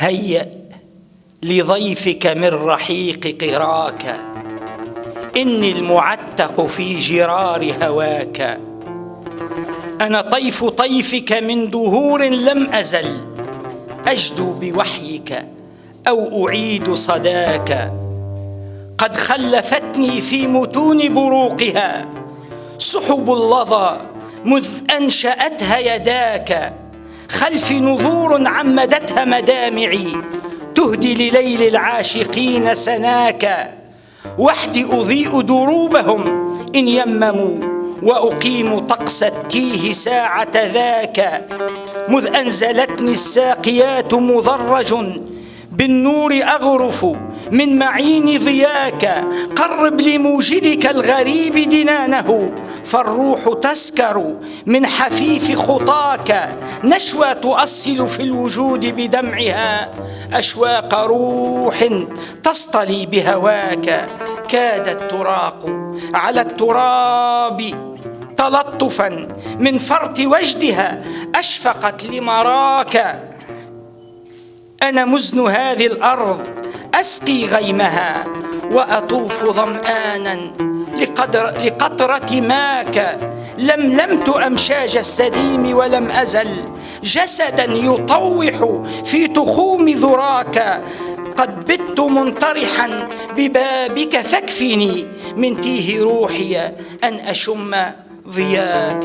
هيأ لضيفك من رحيق قراك، إني المعتق في جرار هواك. أنا طيف طيفك من دهور لم أزل أجدو بوحيك أو أعيد صداك. قد خلفتني في متون بروقها سحب اللظى مذ أنشأتها يداك. خلفي نذور عمدتها مدامعي تهدي لليل العاشقين سناك. وحدي أضيء دروبهم إن يمموا وأقيم طقس التيه ساعة ذاك. مذ أنزلتني الساقيات مضرج بالنور أغرف من معين ضياك. قرب لموجدك الغريب دنانه فالروح تسكر من حفيف خطاك. نشوى تؤصل في الوجود بدمعها أشواق روح تصطلي بهواك. كادت تراق على التراب تلطفا من فرط وجدها أشفقت لمراك. أنا مزن هذه الأرض أسقي غيمها وأطوف ظمآنا لقطرة ماك. لملمت أمشاج السديم ولم أزل جسدا يطوح في تخوم ذراك. قد بت منطرحا ببابك فاكفني من تيه روحي أن أشم ضياك.